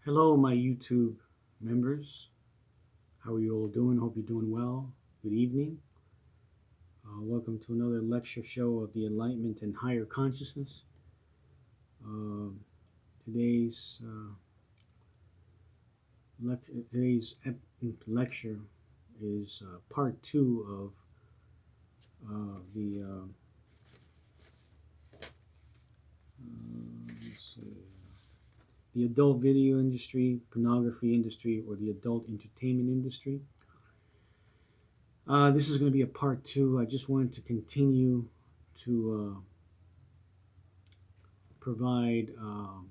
Hello, my YouTube members. How are you all doing? Hope you're doing well. Good evening. Welcome to another lecture show of the Enlightenment and Higher Consciousness. Um today's lecture is part two of let's see, the adult video industry, pornography industry, or the adult entertainment industry. This is going to be a part two. I just wanted to continue to provide um,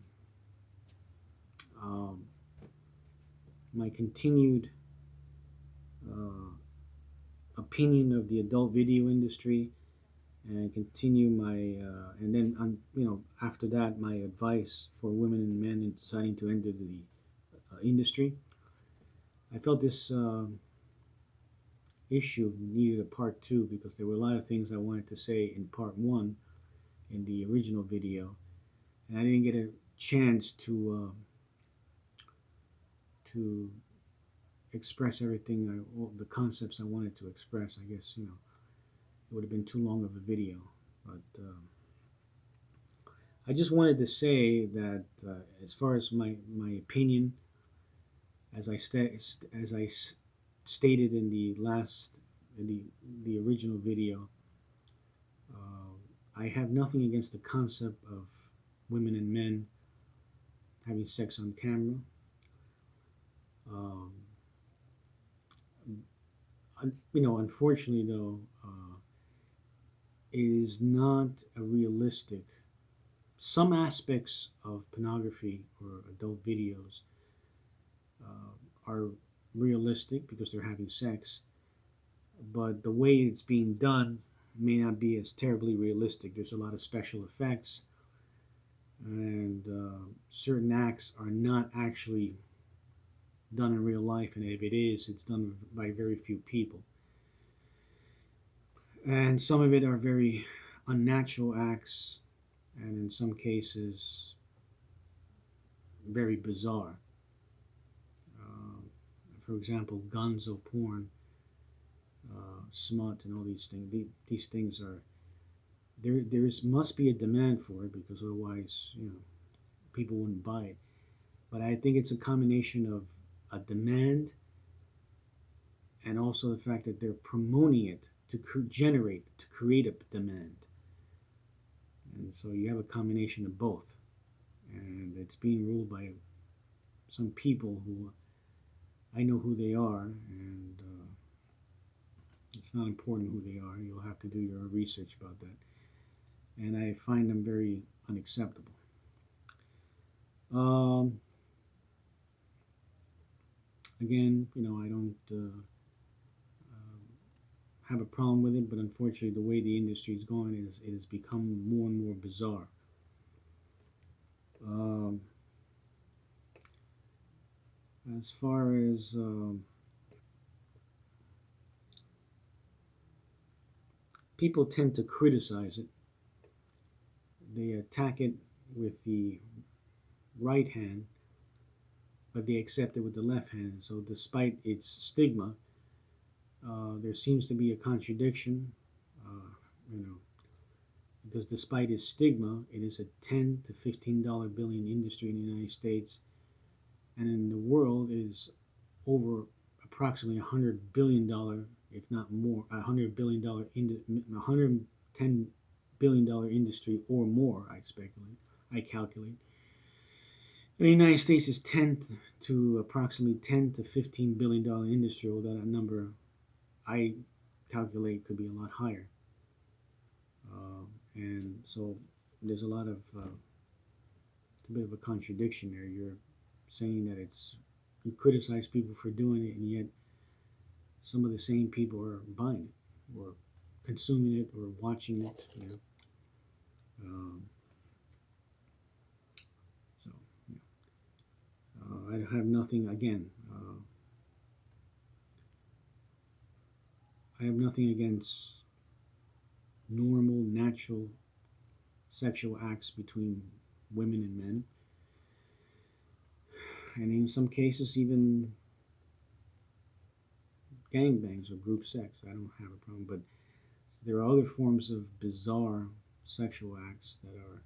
my continued uh, opinion of the adult video industry and continue my and then after that my advice for women and men in deciding to enter the industry. I felt this issue needed a part two because there were a lot of things I wanted to say in part one in the original video, and I didn't get a chance to express everything, all the concepts I wanted to express. I guess it would have been too long of a video, but I just wanted to say that as far as my opinion, as I stated in the last the original video, I have nothing against the concept of women and men having sex on camera. Um, Unfortunately, though, it is not a realistic. Some aspects of pornography or adult videos are realistic because they're having sex, but the way it's being done may not be as terribly realistic. There's a lot of special effects, and certain acts are not actually done in real life, and if it is, it's done by very few people. And some of it are very unnatural acts, and in some cases, very bizarre. Uh, for example, gonzo porn, smut, and all these things. These things are there. Must be a demand for it because otherwise, people wouldn't buy it. But I think it's a combination of a demand and also the fact that they're promoting it to create a demand. And so you have a combination of both. And it's being ruled by some people who I know who they are, and it's not important who they are. You'll have to do your own research about that. And I find them very unacceptable. Again, I don't have a problem with it, but unfortunately, the way the industry is going it has become more and more bizarre. Um, as far as people tend to criticize it, they attack it with the right hand, but they accept it with the left hand. So, despite its stigma, there seems to be a contradiction, you know, because despite its stigma, it is a $10 to $15 billion industry in the United States, and in the world it is over approximately $100 billion, if not more, $100 billion, $110 billion industry or more. I calculate. In the United States, is to approximately $10 to $15 billion industry, although that number I calculate could be a lot higher. And so there's a lot of it's a bit of a contradiction there. You're saying that you criticize people for doing it, and yet some of the same people are buying it or consuming it or watching it. So I have nothing again. I have nothing against normal, natural sexual acts between women and men. and in some cases even gangbangs or group sex. I don't have a problem, but there are other forms of bizarre sexual acts that are,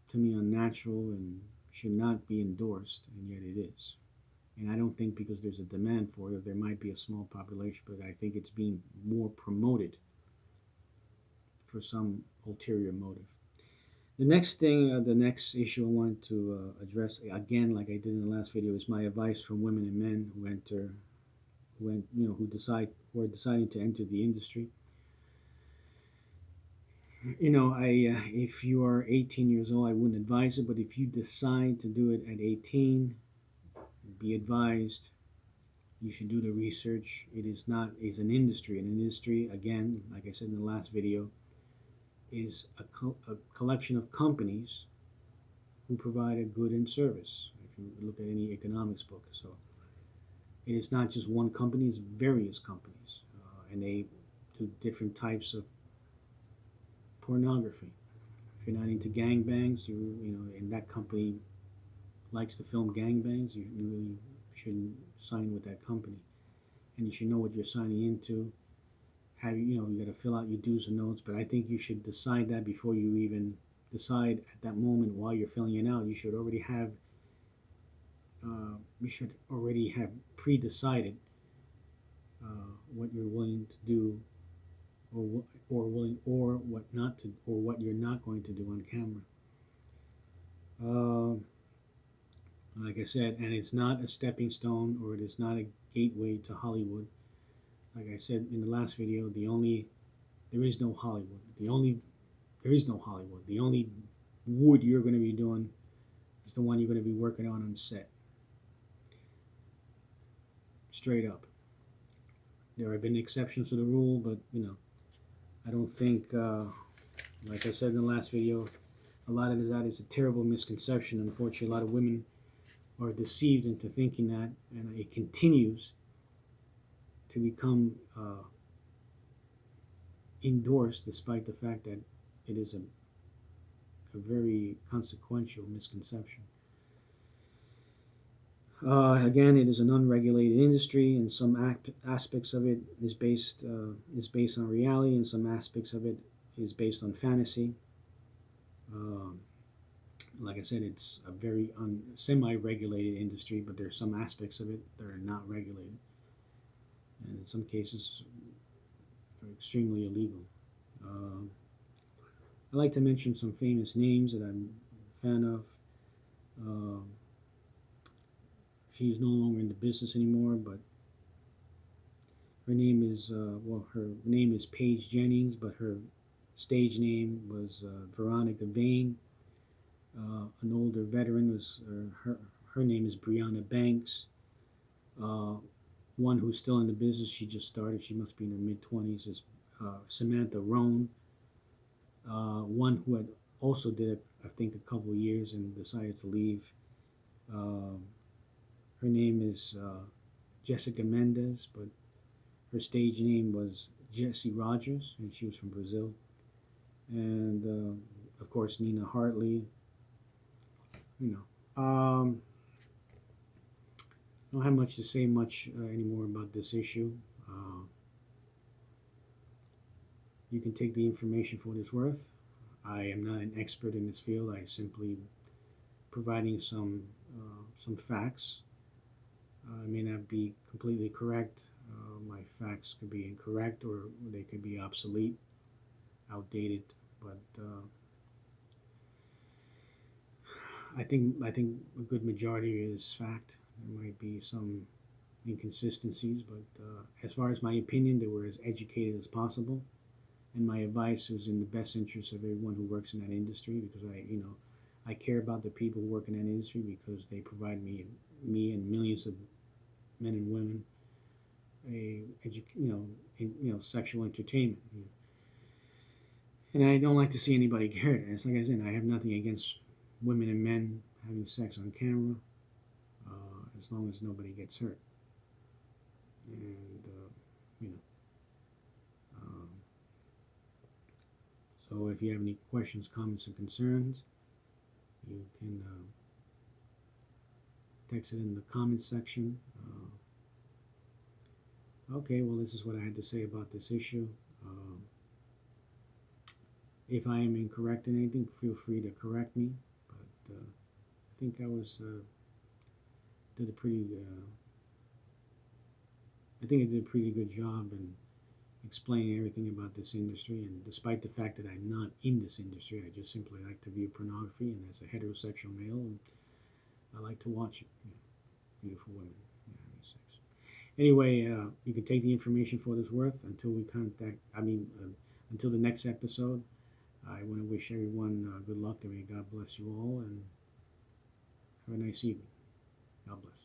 to me, unnatural and should not be endorsed, and yet it is. And I don't think because there's a demand for it, there might be a small population, but I think it's being more promoted for some ulterior motive. The next thing, the next issue I want to address again, like I did in the last video, is my advice for women and men who enter, who are deciding to enter the industry. If you are 18 years old, I wouldn't advise it, but if you decide to do it at 18, be advised. You should do the research. It is not is an industry. An industry, again, like I said in the last video, is a collection of companies who provide a good and service. If you look at any economics book, so it is not just one company; it's various companies, and they do different types of pornography. If you're not into gangbangs, and that company likes to film gangbangs, you really shouldn't sign with that company, and you should know what you're signing into. You got to fill out your do's and don'ts, but I think you should decide that before you even decide at that moment while you're filling it out. You should already have pre-decided what you're willing to do, or what you're not going to do on camera. Like I said, and it's not a stepping stone, or it is not a gateway to Hollywood. Like I said in the last video, there is no Hollywood. There is no Hollywood. The only wood you're going to be doing is the one you're going to be working on set. Straight up. There have been exceptions to the rule, but I don't think, like I said in the last video, a lot of that is a terrible misconception. Unfortunately, a lot of women are deceived into thinking that, and it continues to become endorsed despite the fact that it is a very consequential misconception. Again, it is an unregulated industry, and some aspects of it is based on reality, and some aspects of it is based on fantasy. Like I said, it's a very semi-regulated industry, but there are some aspects of it that are not regulated, and in some cases are extremely illegal. I like to mention some famous names that I'm a fan of. She's no longer in the business anymore, but her name is Paige Jennings, but her stage name was Veronica Vane. An older veteran was her name is Brianna Banks. One who's still in the business, she just started. She must be in her mid-20s. Is Samantha Roan. One who had also did I think a couple of years and decided to leave. Her name is Jessica Mendes, but her stage name was Jessie Rogers, and she was from Brazil. And of course, Nina Hartley. I don't have much to say anymore about this issue. You can take the information for what it's worth. I am not an expert in this field. I simply providing some facts. I may not be completely correct. My facts could be incorrect, or they could be obsolete, outdated. But I think a good majority is fact. There might be some inconsistencies, but as far as my opinion, they were as educated as possible, and my advice was in the best interest of everyone who works in that industry, because I care about the people who work in that industry, because they provide me and millions of men and women sexual entertainment. And I don't like to see anybody get hurt. It's like I said, I have nothing against women and men having sex on camera, as long as nobody gets hurt. And so if you have any questions, comments, and concerns, you can text it in the comments section. Okay, well, this is what I had to say about this issue. If I am incorrect in anything, feel free to correct me. But I think I was did a pretty. I think I did a pretty good job in explaining everything about this industry. And despite the fact that I'm not in this industry, I just simply like to view pornography, and as a heterosexual male, and I like to watch it. Beautiful women having sex. Anyway, you can take the information for what it's worth until we contact. Until the next episode. I want to wish everyone good luck, and may God bless you all, and have a nice evening. God bless.